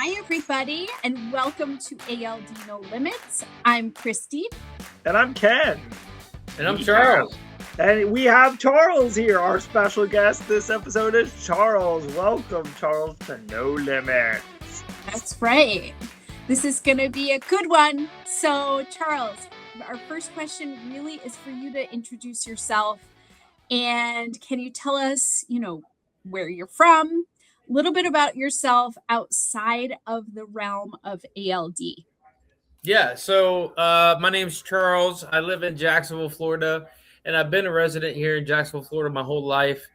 Hi, everybody, and welcome to ALD No Limits. I'm Christie. And I'm Ken. And I'm Charles. And we have Charles here. Our special guest this episode is Charles. Welcome, Charles, to No Limits. That's right. This is going to be a good one. So, Charles, our first question really is for you to introduce yourself. And can you tell us, where you're from, a little bit about yourself outside of the realm of ALD? Yeah, so my name's Charles. I live in Jacksonville, Florida, and I've been a resident here in Jacksonville, Florida my whole life.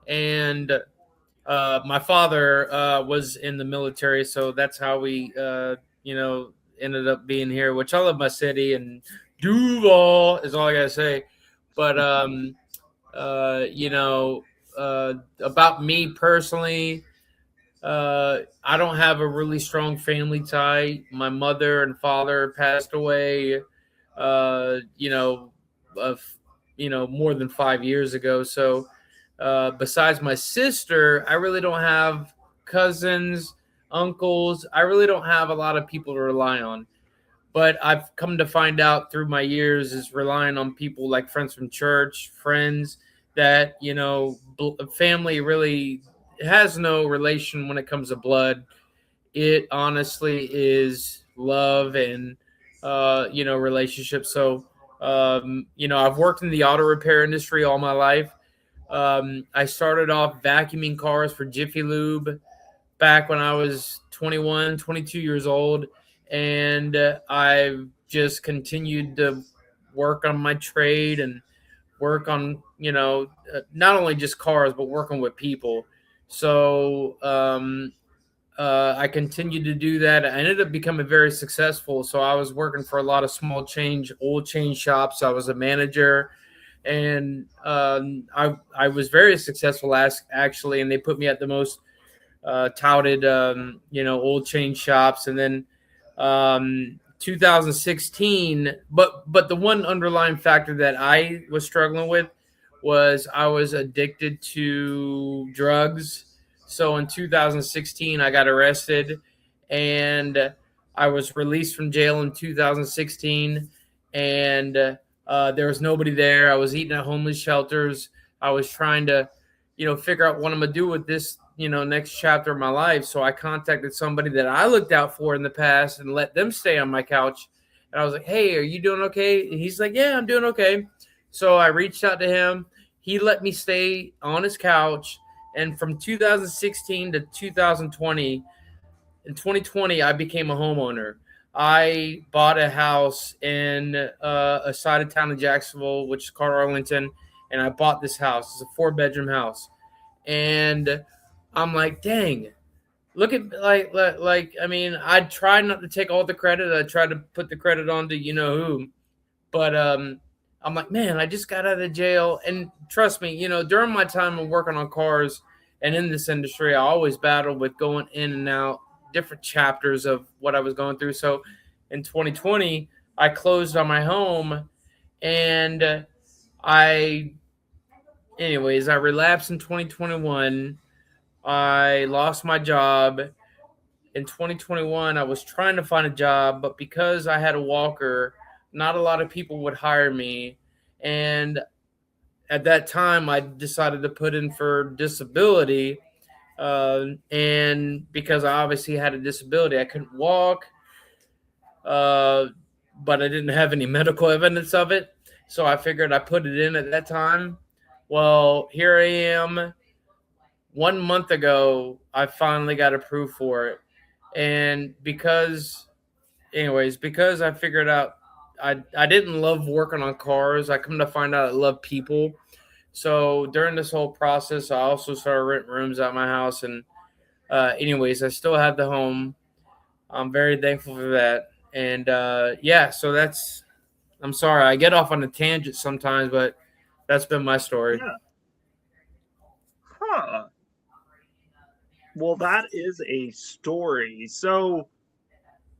And my father was in the military, so that's how we, ended up being here, which I love my city, and Duval is all I got to say. But, about me personally, I don't have a really strong family tie. My mother and father passed away, more than 5 years ago. So, besides my sister, I really don't have cousins, uncles. I really don't have a lot of people to rely on. But I've come to find out through my years is relying on people like friends from church, friends that, family really has no relation when it comes to blood. It honestly is love and, relationships. So, I've worked in the auto repair industry all my life. I started off vacuuming cars for Jiffy Lube back when I was 21, 22 years old. And I've just continued to work on my trade and work on, not only just cars, but working with people. So I continued to do that. I ended up becoming very successful. So I was working for a lot of small oil change shops. I was a manager, and I was very successful actually. And they put me at the most touted, oil change shops. And then 2016, but the one underlying factor that I was struggling with was I was addicted to drugs. So in 2016, I got arrested, and I was released from jail in 2016, and there was nobody there. I was eating at homeless shelters. I was trying to, figure out what I'm gonna do with this, next chapter of my life. So I contacted somebody that I looked out for in the past and let them stay on my couch. And I was like, "Hey, are you doing okay?" And he's like, "Yeah, I'm doing okay." So I reached out to him. He let me stay on his couch. And from 2016 to 2020, in 2020, I became a homeowner. I bought a house in a side of town in Jacksonville, which is called Arlington. And I bought this house. It's a 4-bedroom house. And I'm like, dang, look at I tried not to take all the credit. I tried to put the credit on to who, but I'm like, man, I just got out of jail. And trust me, during my time of working on cars and in this industry, I always battled with going in and out different chapters of what I was going through. So in 2020, I closed on my home, and I relapsed in 2021. I lost my job. In 2021, I was trying to find a job, but because I had a walker, not a lot of people would hire me. And at that time, I decided to put in for disability. And because I obviously had a disability, I couldn't walk, but I didn't have any medical evidence of it. So I figured I put it in at that time. Well, here I am. 1 month ago, I finally got approved for it. And because I figured out I didn't love working on cars, I come to find out I love people. So during this whole process, I also started renting rooms at my house. And I still have the home. I'm very thankful for that. And so I'm sorry, I get off on a tangent sometimes, but that's been my story. Yeah. Huh. Well, that is a story. So,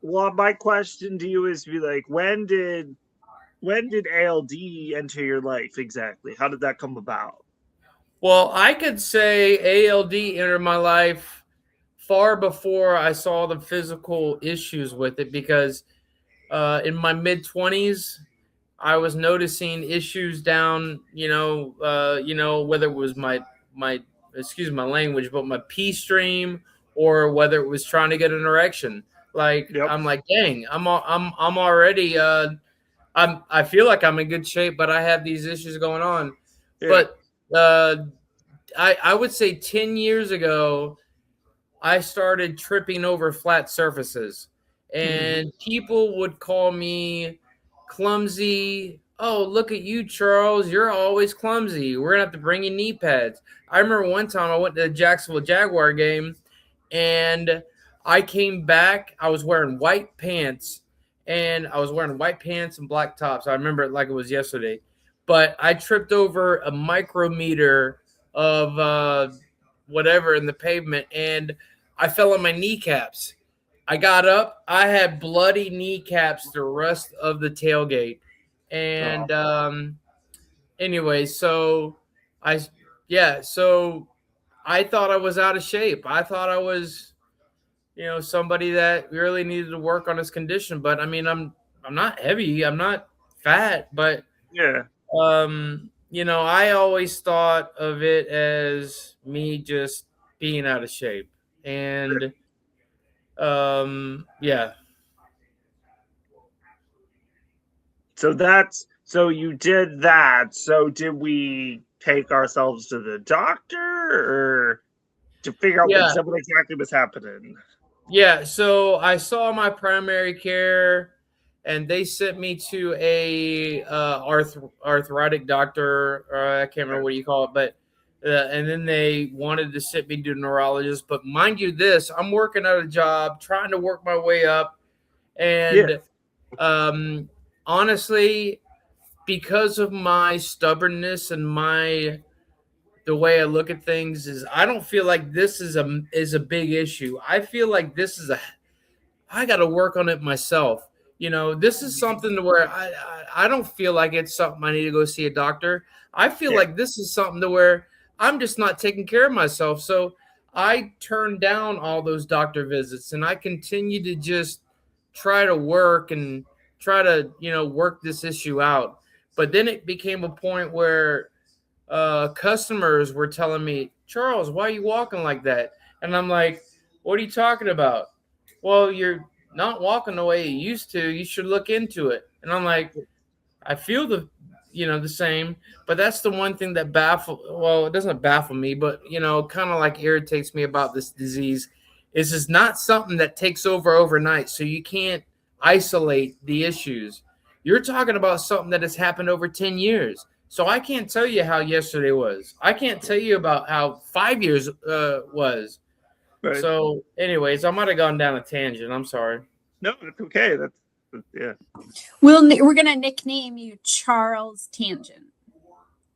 my question to you is be like, when did ALD enter your life exactly? How did that come about? Well, I could say ALD entered my life far before I saw the physical issues with it, because in my mid-20s, I was noticing issues down, whether it was my excuse my language, but my pee stream, or whether it was trying to get an erection. Like, Yep. I'm like, dang, I'm already I feel like I'm in good shape, but I have these issues going on. Yeah. But I would say 10 years ago, I started tripping over flat surfaces, and people would call me clumsy. Oh, look at you, Charles. You're always clumsy. We're going to have to bring you knee pads. I remember one time I went to the Jacksonville Jaguar game, and I came back. I was wearing white pants, and black tops. I remember it like it was yesterday. But I tripped over a micrometer of whatever in the pavement, and I fell on my kneecaps. I got up. I had bloody kneecaps the rest of the tailgate. And anyway, so I thought I was out of shape. I thought I was, somebody that really needed to work on his condition. But I mean, I'm not heavy. I'm not fat. But Yeah. I always thought of it as me just being out of shape. And yeah. So you did that. So did we take ourselves to the doctor, or to figure out what exactly was happening? Yeah, so I saw my primary care, and they sent me to a arthritic doctor. I can't remember what you call it, but and then they wanted to send me to a neurologist. But mind you, I'm working at a job, trying to work my way up, and honestly, because of my stubbornness and the way I look at things, is I don't feel like this is a big issue. I feel like I got to work on it myself. This is something to where I don't feel like it's something I need to go see a doctor. I feel like this is something to where I'm just not taking care of myself. So I turned down all those doctor visits, and I continue to just try to work and try to, work this issue out. But then it became a point where customers were telling me, Charles, why are you walking like that? And I'm like, what are you talking about? Well, you're not walking the way you used to. You should look into it. And I'm like, I feel the same, but that's the one thing that it doesn't baffle me, but, kind of like irritates me about this disease is it's not something that takes over overnight. So you can't isolate the issues. You're talking about something that has happened over 10 years. So I can't tell you how yesterday was. I can't tell you about how 5 years was. Right. So anyways, I might have gone down a tangent. I'm sorry. No, it's okay. That's yeah. We're going to nickname you Charles Tangent.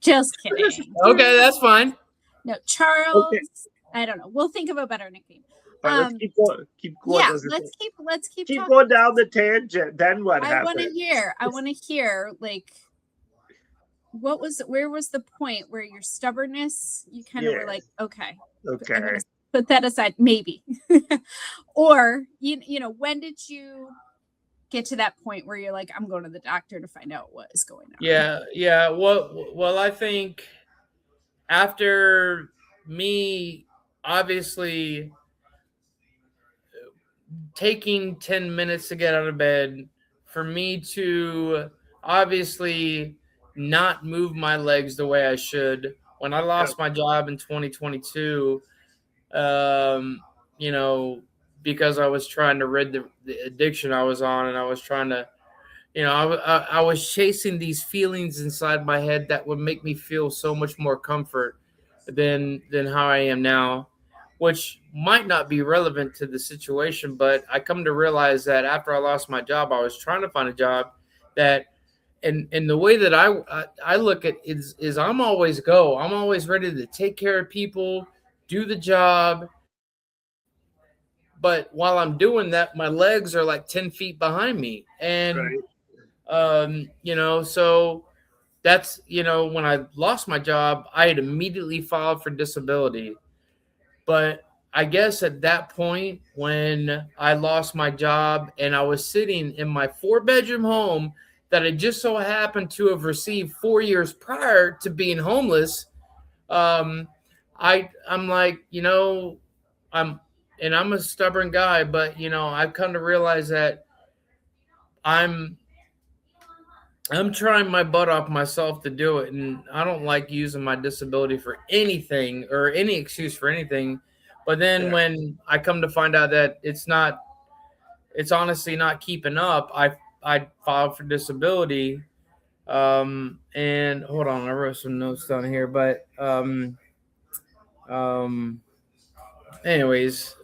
Just kidding. Okay, that's fine. No, Charles. Okay. I don't know. We'll think of a better nickname. Right, let's keep going. Yeah, let's keep going down the tangent. Then what happened? I want to hear like where was the point where your stubbornness, you kind of were like, okay, I'm gonna put that aside, maybe. Or when did you get to that point where you're like, I'm going to the doctor to find out what is going on? Yeah. Well, I think after me obviously taking 10 minutes to get out of bed, for me to obviously not move my legs the way I should. When I lost my job in 2022, because I was trying to rid the addiction I was on, and I was trying to, I was chasing these feelings inside my head that would make me feel so much more comfort than how I am now, which might not be relevant to the situation. But I come to realize that after I lost my job, I was trying to find a job that, and the way that I look at it is I'm always ready to take care of people, do the job. But while I'm doing that, my legs are like 10 feet behind me. And, so that's, when I lost my job, I had immediately filed for disability. But I guess at that point when I lost my job and I was sitting in my 4-bedroom home that I just so happened to have received 4 years prior to being homeless, um, I'm like, I'm I'm a stubborn guy, but I've come to realize that I'm I'm trying my butt off myself to do it, and I don't like using my disability for anything or any excuse for anything. But then Yeah. when I come to find out that it's honestly not keeping up, I filed for disability. And hold on, I wrote some notes down here, but um, anyways,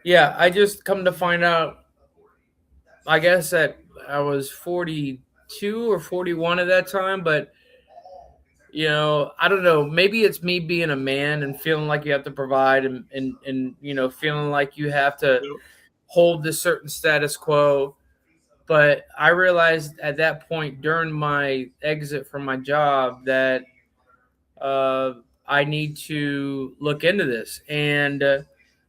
yeah, I just come to find out. I guess that I was 42 or 41 at that time, but I don't know. Maybe it's me being a man and feeling like you have to provide and feeling like you have to Yep. hold this certain status quo. But I realized at that point during my exit from my job that uh, I need to look into this. And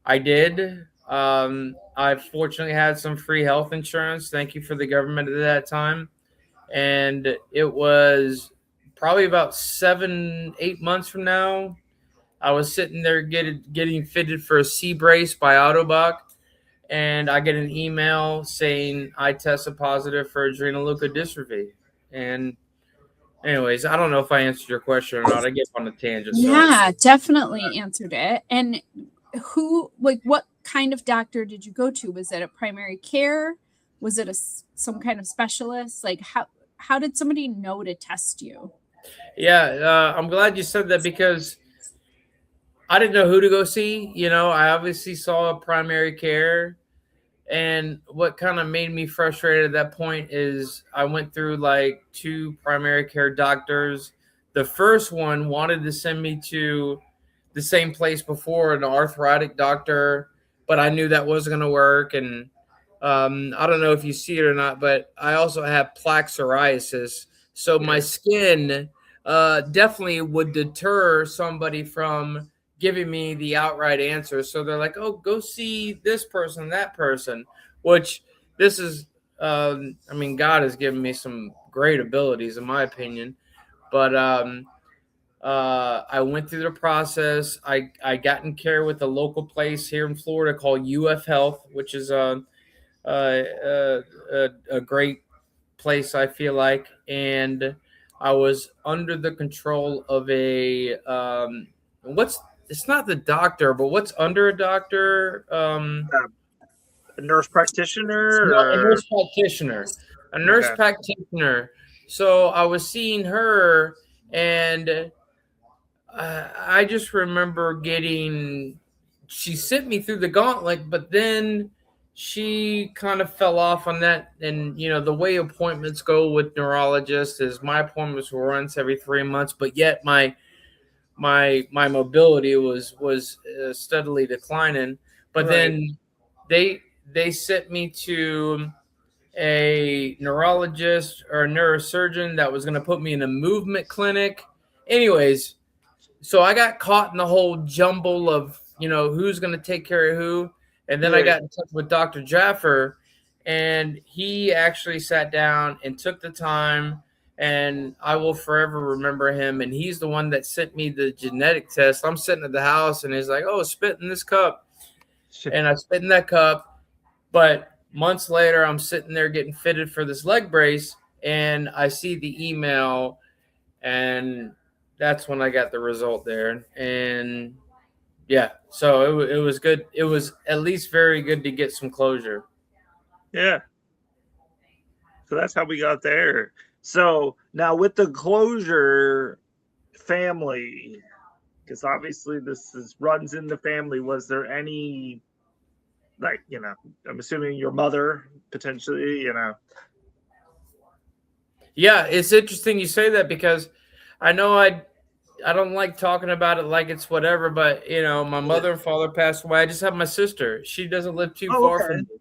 I did. I fortunately had some free health insurance. Thank you for the government at that time. And it was probably about 7, 8 months from now. I was sitting there getting fitted for a C brace by Autobach, and I get an email saying I tested positive for adrenoleukodystrophy. And anyways, I don't know if I answered your question or not. I get on a tangent. So Yeah, definitely answered it. And what kind of doctor did you go to? Was it a primary care? Was it some kind of specialist? Like how did somebody know to test you? yeah, I'm glad you said that because I didn't know who to go see. I obviously saw primary care. And what kind of made me frustrated at that point is I went through like 2 primary care doctors. The first one wanted to send me to the same place before, an arthritic doctor, but I knew that wasn't going to work. And I don't know if you see it or not, but I also have plaque psoriasis. So my Yeah. skin definitely would deter somebody from giving me the outright answer. So they're like, oh, go see this person, that person, which this is, I mean, God has given me some great abilities, in my opinion. But I went through the process. I got in care with a local place here in Florida called UF Health, which is a great place, I feel like. And I was under the control of it's not the doctor, but what's under a doctor? A nurse practitioner No, a or nurse practitioner. A nurse okay. practitioner. So I was seeing her, and I just remember she sent me through the gauntlet, but then she kind of fell off on that. And, the way appointments go with neurologists is my appointments were once every 3 months, but yet my mobility was steadily declining. But Right. then they sent me to a neurologist or a neurosurgeon that was going to put me in a movement clinic. Anyways, so I got caught in the whole jumble of who's going to take care of who, and then I Yeah. got in touch with Dr. Jaffer, and he actually sat down and took the time, and I will forever remember him. And he's the one that sent me the genetic test. I'm sitting at the house, and he's like, "Oh, spit in this cup," and I spit in that cup. But months later, I'm sitting there getting fitted for this leg brace, and I see the email, and that's when I got the result there. And yeah, so it was good. It was at least very good to get some closure. Yeah. So that's how we got there. So now with the closure family, because obviously runs in the family, was there any like, I'm assuming your mother potentially. Yeah, it's interesting you say that because I know I don't like talking about it like it's whatever, but my Yeah. mother and father passed away. I just have my sister. She doesn't live too Oh, far from okay. me,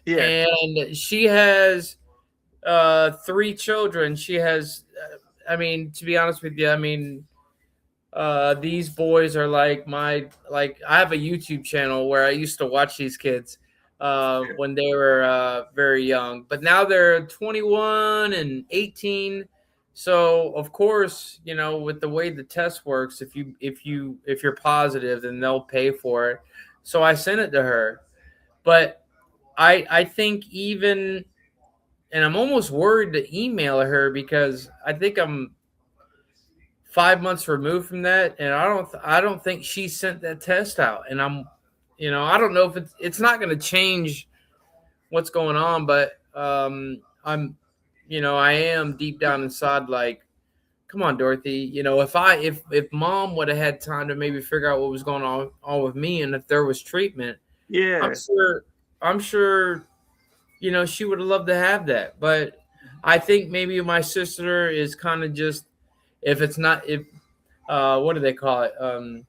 Yeah. and she has 3 children. She has, I mean, to be honest with you, I mean, these boys are like I have a YouTube channel where I used to watch these kids when they were very young, but now they're 21 and 18. So of course, with the way the test works, if you're positive, then they'll pay for it. So I sent it to her, but I think even, and I'm almost worried to email her because I think I'm 5 months removed from that, and I don't think she sent that test out. And I don't know if it's not going to change what's going on, but I am deep down inside like, come on, Dorothy. If mom would have had time to maybe figure out what was going on with me, and if there was treatment, Yeah. I'm sure, she would have loved to have that. But I think maybe my sister is kind of just, if it's not, if what do they call it? Um,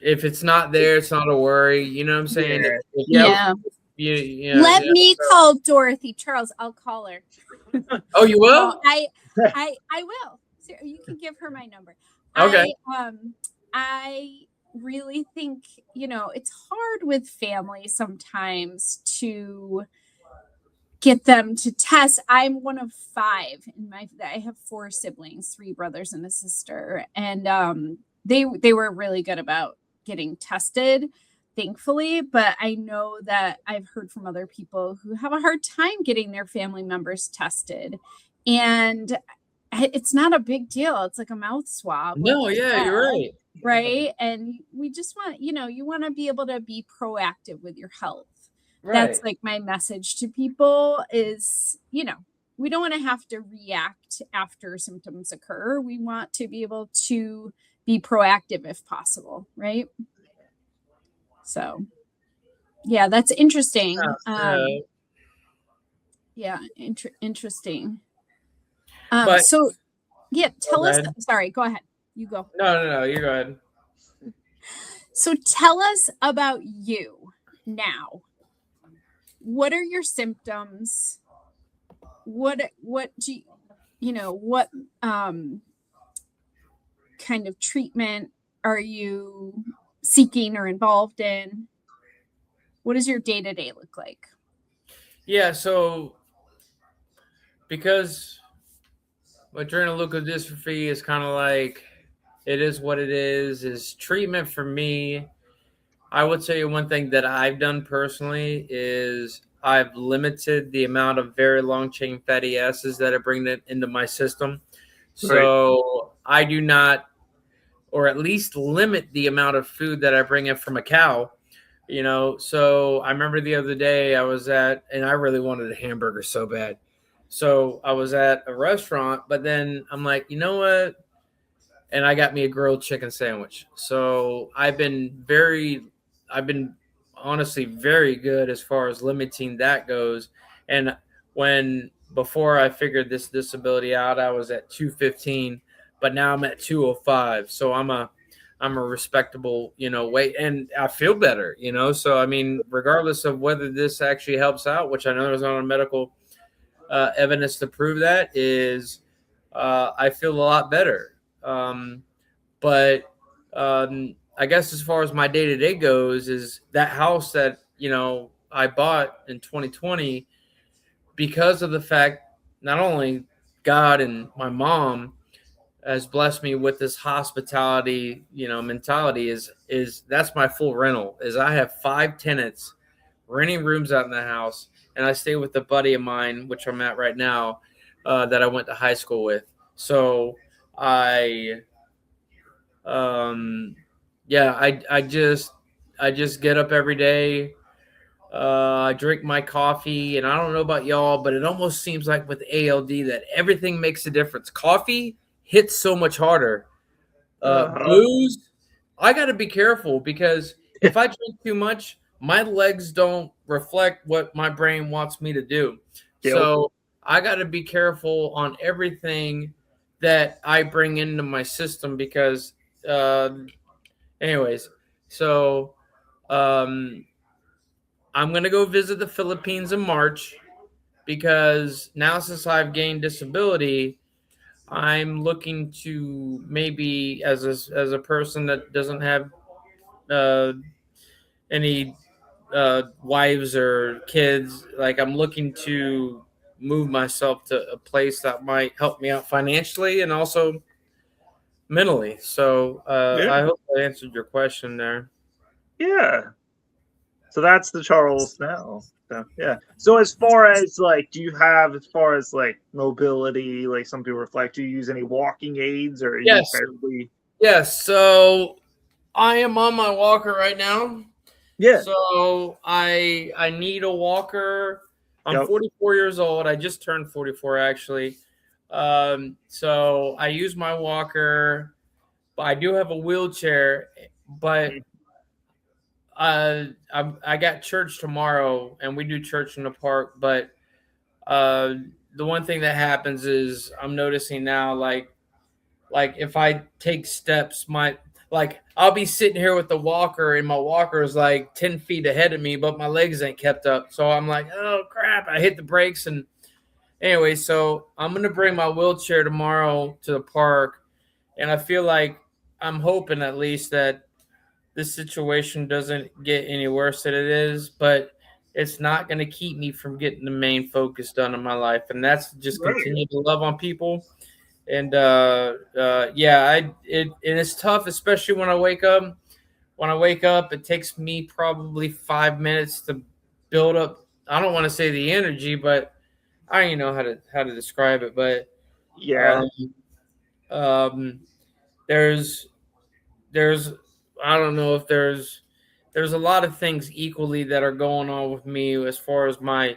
if it's not there, it's not a worry. You know what I'm saying? Yeah. Yeah. Let me call Dorothy. Charles, I'll call her. Oh, you will? No, I will. So you can give her my number. Okay. I really think, it's hard with families sometimes to get them to test. I'm one of 5 I have 4 siblings, 3 brothers and a sister. And they were really good about getting tested, thankfully. But I know that I've heard from other people who have a hard time getting their family members tested. And it's not a big deal. It's like a mouth swab. No, yeah, you're right. Right. And we just want, you want to be able to be proactive with your health. Right. That's like my message to people is, we don't want to have to react after symptoms occur. We want to be able to be proactive if possible. Right. So, yeah, that's interesting. Interesting. But, so, yeah, tell us. Sorry, go ahead. You go. No, you go ahead. So tell us about you now. What are your symptoms? What do what kind of treatment are you seeking or involved in? What does your day-to-day look like? Yeah, so because adrenal leukodystrophy is kind of like, it is what it is treatment for me. I would say one thing that I've done personally is I've limited the amount of very long chain fatty acids that I bring into my system. So I do not, or at least limit the amount of food that I bring in from a cow. So I remember the other day and I really wanted a hamburger so bad. So I was at a restaurant, but then I'm like, you know what? And I got me a grilled chicken sandwich. So I've been honestly very good as far as limiting that goes. And before I figured this disability out, I was at 215, but now I'm at 205. So I'm a respectable, weight, and I feel better, So, I mean, regardless of whether this actually helps out, which I know there's not a medical evidence to prove that, is I feel a lot better. But I guess as far as my day-to-day goes, is that house that, I bought in 2020, because of the fact not only God and my mom has blessed me with this hospitality, mentality, is that's my full rental. Is I have 5 tenants renting rooms out in the house, and I stay with a buddy of mine, which I'm at right now, that I went to high school with. So I just get up every day. I drink my coffee, and I don't know about y'all, but it almost seems like with ALD that everything makes a difference. Coffee hits so much harder. Booze, I got to be careful because if I drink too much, my legs don't reflect what my brain wants me to do. Yep. So I got to be careful on everything that I bring into my system because, anyways, so I'm going to go visit the Philippines in March because now since I've gained disability, I'm looking to maybe as a person that doesn't have any wives or kids, like I'm looking to move myself to a place that might help me out financially and also mentally. So Yeah. I hope I answered your question there. Yeah. So that's the Charles now. So yeah. So as far as like, do you have as far as like mobility, like some people reflect, do you use any walking aids or are you Yes. fairly? Yes. So I am on my walker right now. Yeah. So I need a walker. I'm Yep. 44 years old. I just turned 44 actually. So I use my walker, but I do have a wheelchair. But I got church tomorrow, and we do church in the park. But uh, the one thing that happens is I'm noticing now, like if I take steps, like I'll be sitting here with the walker, and my walker is like 10 feet ahead of me, but my legs ain't kept up. So I'm like, oh crap! I hit the brakes, and anyway, so I'm gonna bring my wheelchair tomorrow to the park, and I feel like I'm hoping at least that this situation doesn't get any worse than it is, but it's not going to keep me from getting the main focus done in my life, and that's just Right. continue to love on people. And yeah, and it's tough, especially when I wake up. When I wake up, it takes me probably 5 minutes to build up. I don't want to say the energy, but I don't even know how to describe it. But Yeah. um, um, there's there's I don't know if there's a lot of things equally that are going on with me as far as my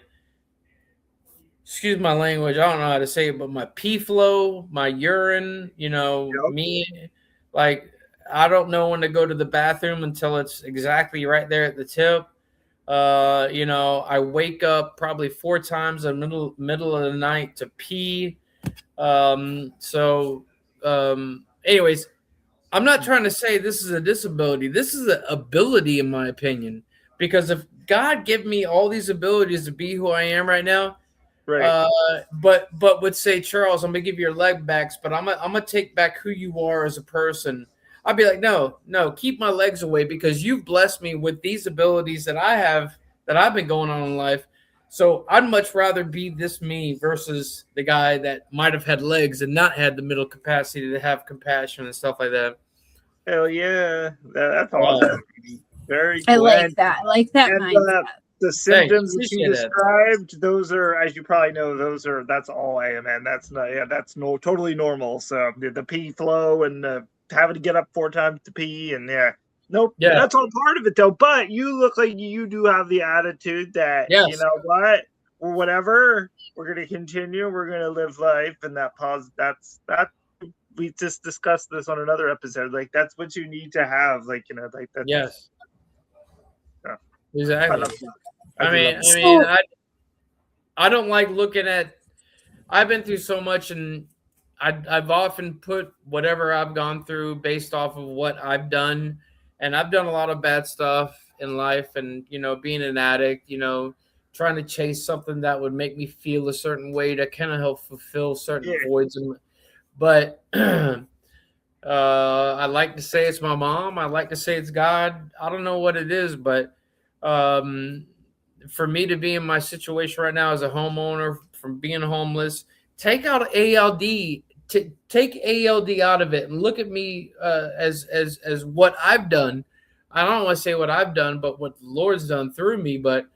excuse my language, I don't know how to say it, but my pee flow, my urine, Yep. me, like I don't know when to go to the bathroom until it's exactly right there at the tip. I wake up probably 4 times in the middle of the night to pee. Anyways, I'm not trying to say this is a disability. This is an ability, in my opinion. Because if God give me all these abilities to be who I am right now, Right. but would say, Charles, I'm gonna give you your leg backs, but I'm gonna take back who you are as a person. I'd be like, no, keep my legs away because you've blessed me with these abilities that I have that I've been going on in life. So I'd much rather be this me versus the guy that might have had legs and not had the middle capacity to have compassion and stuff like that. Hell yeah. That's Uh, awesome. Very I cool. like that. I like that And mindset. the Thanks, symptoms that you appreciate that. described, those are, as you probably know, that's all AMN. That's not, yeah, that's no totally normal. So the pee flow and having to get up 4 times to pee, and yeah, nope, Yeah, that's all part of it though. But you look like you do have the attitude that you yes, know what, or whatever, we're gonna continue, we're gonna live life, and that. We just discussed this on another episode. Like that's what you need to have. Like like that's. yes, Yeah, I exactly. love that. I I do mean, love I that. mean, So I don't like looking at. I've been through so much, and I've often put whatever I've gone through based off of what I've done, and I've done a lot of bad stuff in life, and being an addict, trying to chase something that would make me feel a certain way to kind of help fulfill certain Yeah. voids. But I like to say it's my mom. I like to say it's God. I don't know what it is, but um, for me to be in my situation right now as a homeowner, from being homeless, take out ALD, take ALD out of it, and look at me as what I've done. I don't want to say what I've done, but what the Lord's done through me. But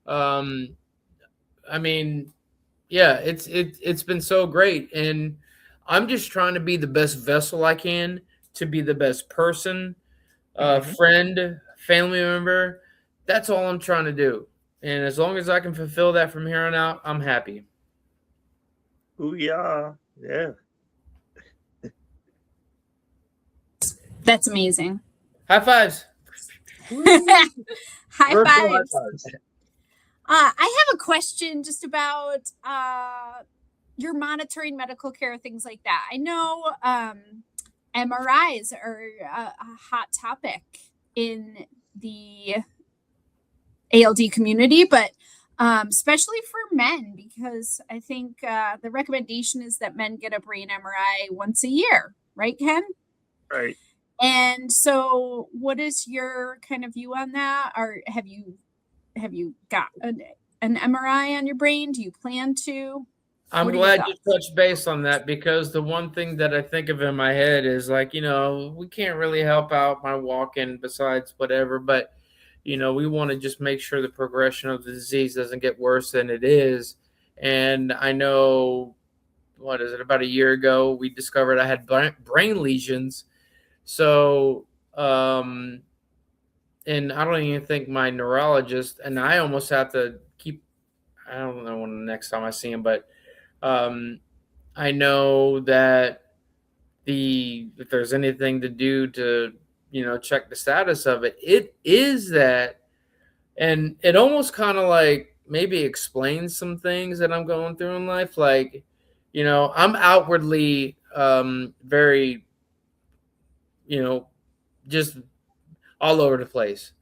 um, I mean, yeah, it's been so great, and I'm just trying to be the best vessel I can to be the best person, Mm-hmm. friend, family member. That's all I'm trying to do. And as long as I can fulfill that from here on out, I'm happy. Ooh yeah. Yeah. that's amazing. High fives. High Virtual high fives. fives. I have a question just about your monitoring medical care, things like that. I know MRIs are a hot topic in the ALD community, but especially for men, because I think the recommendation is that men get a brain MRI once a year, right, Ken? Right. And so what is your kind of view on that? Or have you got an MRI on your brain? Do you plan to? I'm What are your glad you thoughts? touched base on that, because the one thing that I think of in my head is like, we can't really help out my walking besides whatever, but we want to just make sure the progression of the disease doesn't get worse than it is. And I know, what is it, about a year ago, we discovered I had brain lesions. So, and I don't even think my neurologist, and I almost have to keep, I don't know when the next time I see him, but I know that if there's anything to do to, check the status of it, it is that, and it almost kind of like maybe explains some things that I'm going through in life. Like, I'm outwardly very, just all over the place.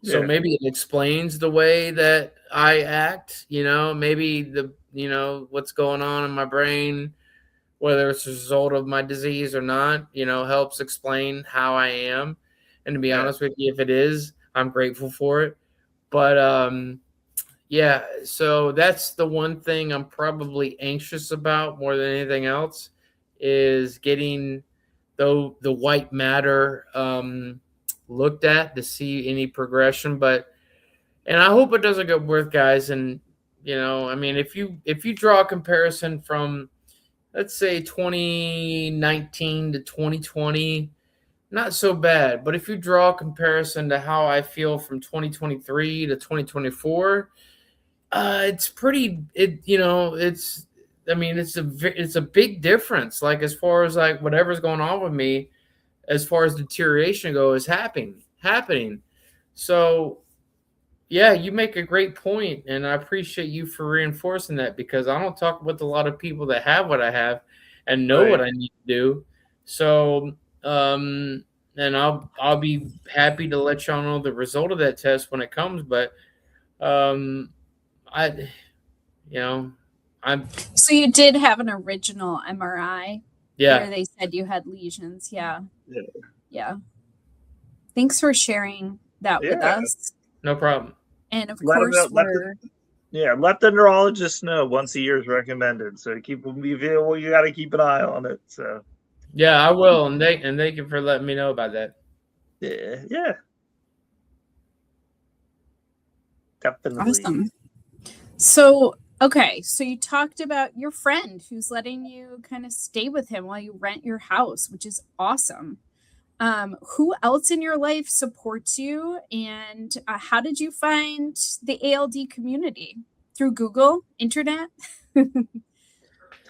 So maybe it explains the way that I act, maybe what's going on in my brain, whether it's a result of my disease or not, helps explain how I am. And to be honest with you, if it is, I'm grateful for it. But yeah, so that's the one thing I'm probably anxious about more than anything else, is getting the white matter looked at to see any progression. And I hope it doesn't get worse, guys. And I mean, if you draw a comparison from, let's say, 2019 to 2020, not so bad. But if you draw a comparison to how I feel from 2023 to 2024, it's pretty. It's a big difference. Like, as far as like whatever's going on with me, as far as deterioration goes, is happening. So, yeah, you make a great point, and I appreciate you for reinforcing that, because I don't talk with a lot of people that have what I have and know what I need to do. So, and I'll be happy to let y'all know the result of that test when it comes. But, I'm. So you did have an original MRI where they said you had lesions. Yeah. Thanks for sharing that with us. No problem. And of course, let the neurologist know once a year is recommended. So you got to keep an eye on it. So yeah, I will, and thank you for letting me know about that. Yeah. Definitely. Awesome. So, okay, so you talked about your friend who's letting you kind of stay with him while you rent your house, which is awesome. Who else in your life supports you, and how did you find the ALD community? Through Google, internet?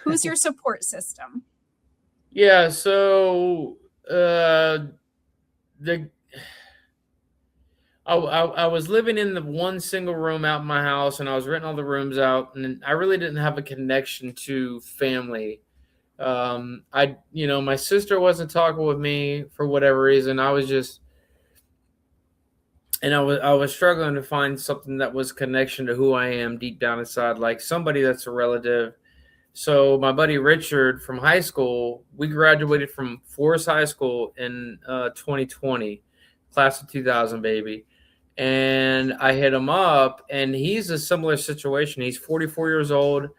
Who's your support system? Yeah, so I was living in the one single room out in my house, and I was renting all the rooms out, and I really didn't have a connection to family. My sister wasn't talking with me for whatever reason. I was struggling to find something that was connection to who I am deep down inside, like somebody that's a relative. So my buddy Richard from high school, we graduated from Forest High School in 2020, class of 2000, baby. And I hit him up, and he's a similar situation. He's 44 years old.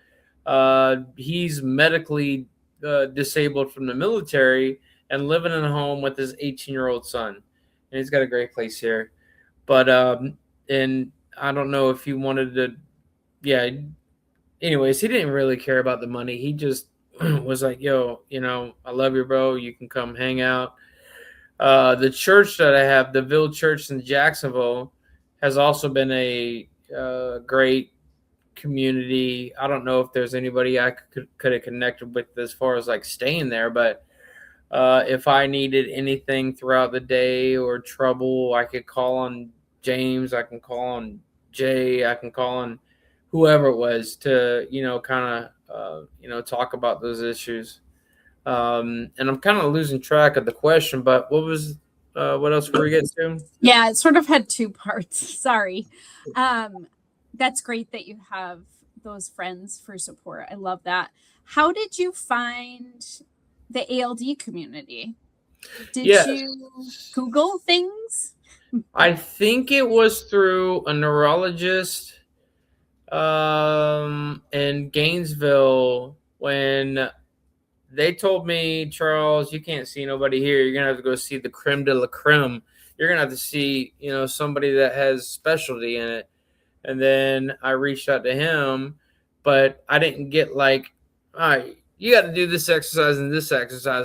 He's medically disabled from the military and living in a home with his 18-year-old son. And he's got a great place here. But, and I don't know if he wanted to, anyways, he didn't really care about the money. He just was like, yo, I love you, bro. You can come hang out. The church that I have, the Ville Church in Jacksonville, has also been a great community. I don't know if there's anybody I could have connected with as far as like staying there, but if I needed anything throughout the day or trouble, I could call on James. I can call on Jay. I can call on whoever it was to, kind of, talk about those issues. And I'm kind of losing track of the question, but what else were we getting to? Yeah, it sort of had two parts. Sorry. That's great that you have those friends for support. I love that. How did you find the ALD community? Did you Google things? I think it was through a neurologist in Gainesville when they told me, Charles, you can't see nobody here. You're going to have to go see the creme de la creme. You're going to have to see, somebody that has specialty in it. And then I reached out to him, but I didn't get like, all right, you got to do this exercise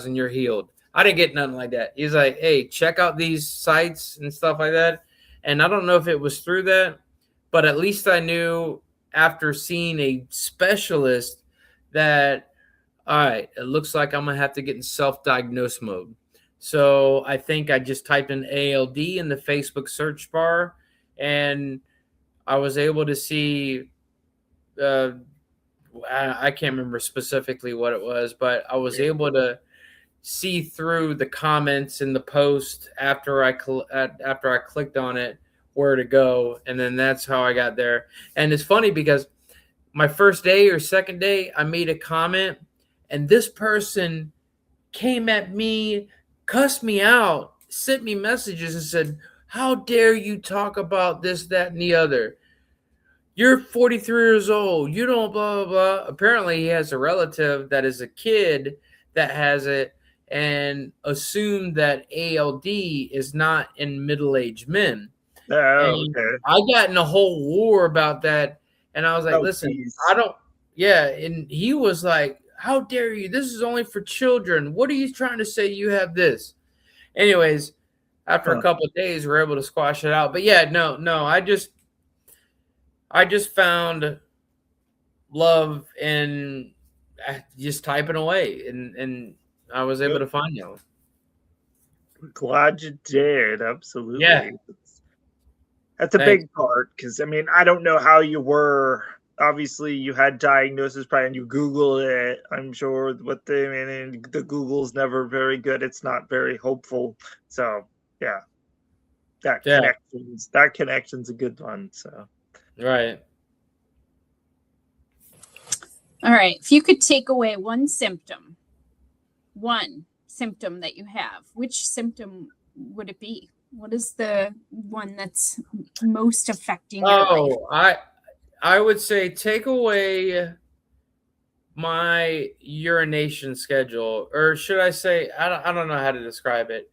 and you're healed. I didn't get nothing like that. He's like, hey, check out these sites and stuff like that. And I don't know if it was through that, but at least I knew after seeing a specialist that, all right, it looks like I'm going to have to get in self-diagnose mode. So I think I just typed in ALD in the Facebook search bar, and I was able to see, I can't remember specifically what it was, but I was able to see through the comments in the post after I clicked on it where to go, and then that's how I got there. And it's funny because my first day or second day, I made a comment, and this person came at me, cussed me out, sent me messages and said, how dare you talk about this, that, and the other? You're 43 years old. You don't blah, blah, blah. Apparently, he has a relative that is a kid that has it and assumed that ALD is not in middle-aged men. Oh, okay. I got in a whole war about that, and I was like, listen, geez. And he was like, how dare you? This is only for children. What are you trying to say? You have this. Anyways, after a couple of days, we're able to squash it out. But yeah, no, I just found love in just typing away, and I was able to find you. Glad you did. Absolutely. Yeah. That's a big part because, I don't know how you were. Obviously, you had diagnosis probably and you Googled it. I'm sure the Google's never very good. It's not very hopeful. So, yeah. That connection's a good one. So, right. All right. If you could take away one symptom that you have, which symptom would it be? What is the one that's most affecting your life? I would say take away my urination schedule, or should I say, I don't know how to describe it.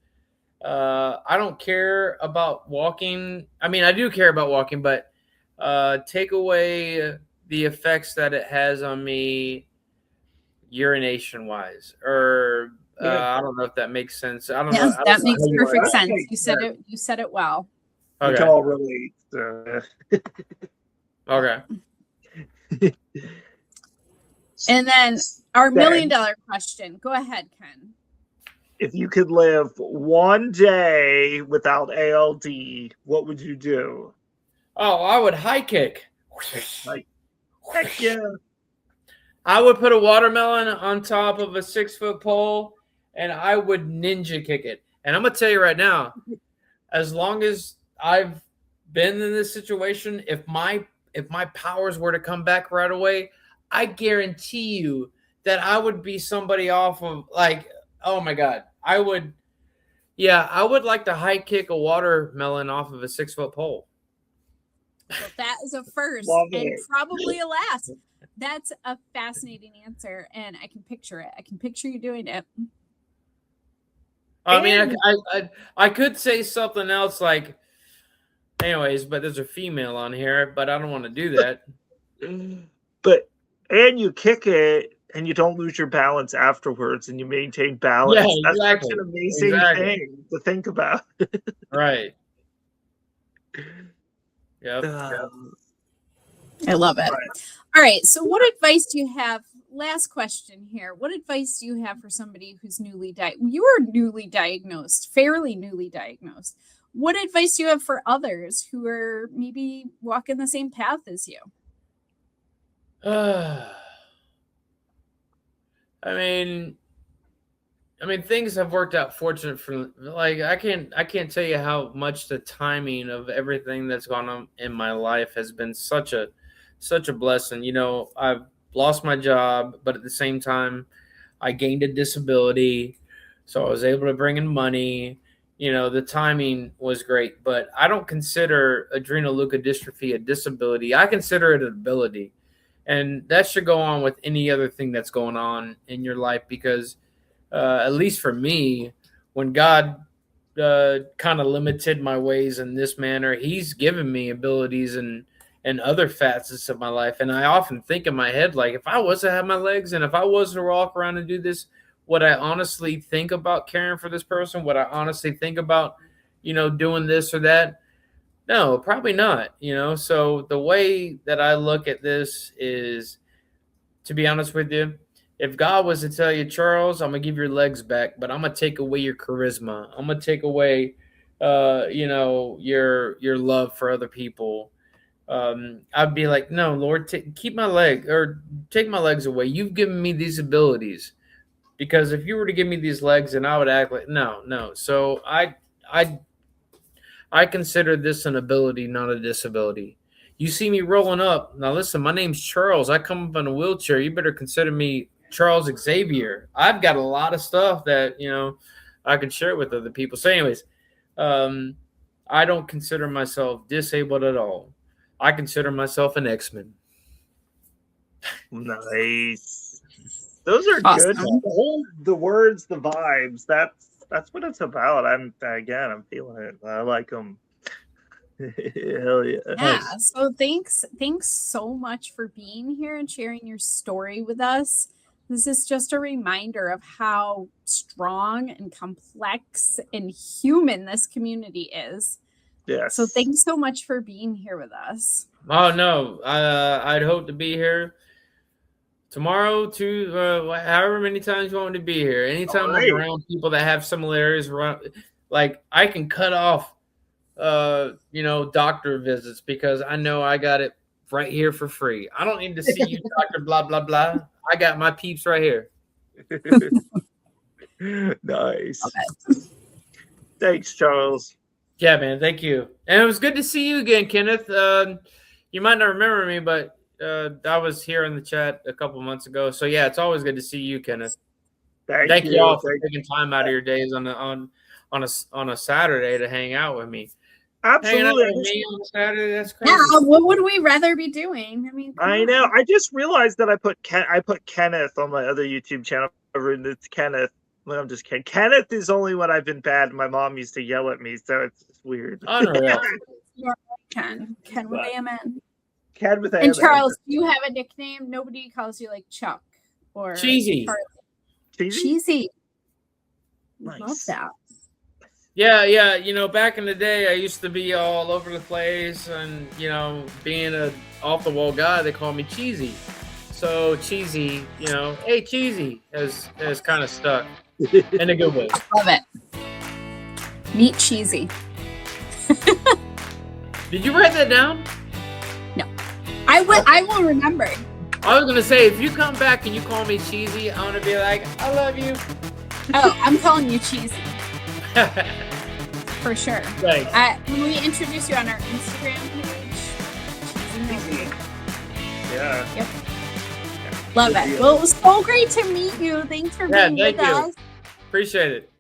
I don't care about walking. I do care about walking, but take away the effects that it has on me urination wise, or I don't know if that makes sense. I don't know. That makes perfect sense. You said it well. Okay. We can all relate. Okay. And then our $1 million question. Go ahead, Ken. If you could live one day without ALD, what would you do? Oh, I would high kick. Like, heck yeah. I would put a watermelon on top of a 6-foot pole, and I would ninja kick it. And I'm going to tell you right now, as long as I've been in this situation, if my powers were to come back right away, I guarantee you that I would be somebody off of, like, oh my God, I would like to high kick a watermelon off of a 6-foot pole. Well, that is a first and probably a last. That's a fascinating answer, and I can picture it. I can picture you doing it. I could say something else like, anyways, but there's a female on here, but I don't want to do that. And you kick it, and you don't lose your balance afterwards, and you maintain balance. Yeah, exactly. That's such an amazing thing to think about. Right. Yep. I love it. Right. All right. So what advice do you have? Last question here. What advice do you have for somebody who's you were fairly newly diagnosed. What advice do you have for others who are maybe walking the same path as you? Things have worked out fortunate for, like, I can't tell you how much the timing of everything that's gone on in my life has been such a such a blessing. You know, I've lost my job, but at the same time, I gained a disability, so I was able to bring in money. You know, the timing was great, but I don't consider adrenoleukodystrophy a disability. I consider it an ability. And that should go on with any other thing that's going on in your life because, at least for me, when God kind of limited my ways in this manner, He's given me abilities and other facets of my life. And I often think in my head, like, if I was to have my legs and if I was to walk around and do this, would I honestly think about caring for this person? Would I honestly think about, doing this or that? No, probably not, So the way that I look at this is, to be honest with you, if God was to tell you, Charles, I'm gonna give your legs back, but I'm gonna take away your charisma. I'm gonna take away, your love for other people. I'd be like, no, Lord, keep my leg or take my legs away. You've given me these abilities, because if you were to give me these legs, then I would act like no. So I consider this an ability, not a disability. You see me rolling up. Now, listen, my name's Charles. I come up in a wheelchair. You better consider me Charles Xavier. I've got a lot of stuff that, I can share with other people. So anyways, I don't consider myself disabled at all. I consider myself an X-Men. Nice. Those are Awesome. good. The words, the vibes. That's what it's about. I'm feeling it. I like them. Hell yeah. Yeah. So thanks so much for being here and sharing your story with us. This is just a reminder of how strong and complex and human this community is. Yes. So thanks so much for being here with us. Oh no, I'd hope to be here tomorrow to however many times you want me to be here. Anytime I'm around people that have similarities, like I can cut off, doctor visits because I know I got it right here for free. I don't need to see you, Dr. Blah, blah, blah. I got my peeps right here. Nice. Okay. Thanks, Charles. Yeah, man. Thank you. And it was good to see you again, Kenneth. You might not remember me, but I was here in the chat a couple months ago. So yeah, it's always good to see you, Kenneth. Thank you all for taking time out of your days on a Saturday to hang out with me. Absolutely. Hanging out with me on Saturday, that's crazy. Yeah, what would we rather be doing? I mean, I know. I just realized that I put Kenneth on my other YouTube channel. It's Kenneth. I'm just kidding. Kenneth is only when I've been bad. My mom used to yell at me, so it's weird. Unreal. Ken with AMN. Ken with AMN. And Charles, do you have a nickname? Nobody calls you like Chuck or Cheesy. Cheesy. Nice. Love that. Yeah. Back in the day, I used to be all over the place, and being a off the wall guy, they call me Cheesy. So Cheesy, hey Cheesy, has kind of stuck in a good way. Love it. Meet Cheesy. Did you write that down? No, I will remember. I was gonna say, if you come back and you call me Cheesy, I'm gonna be like, I love you. Oh, I'm calling you Cheesy. For sure. Thanks. When we introduce you on our Instagram page, Cheesy. Yeah. Yep. Love it. Well, it was so great to meet you. Thanks for being with us. Appreciate it.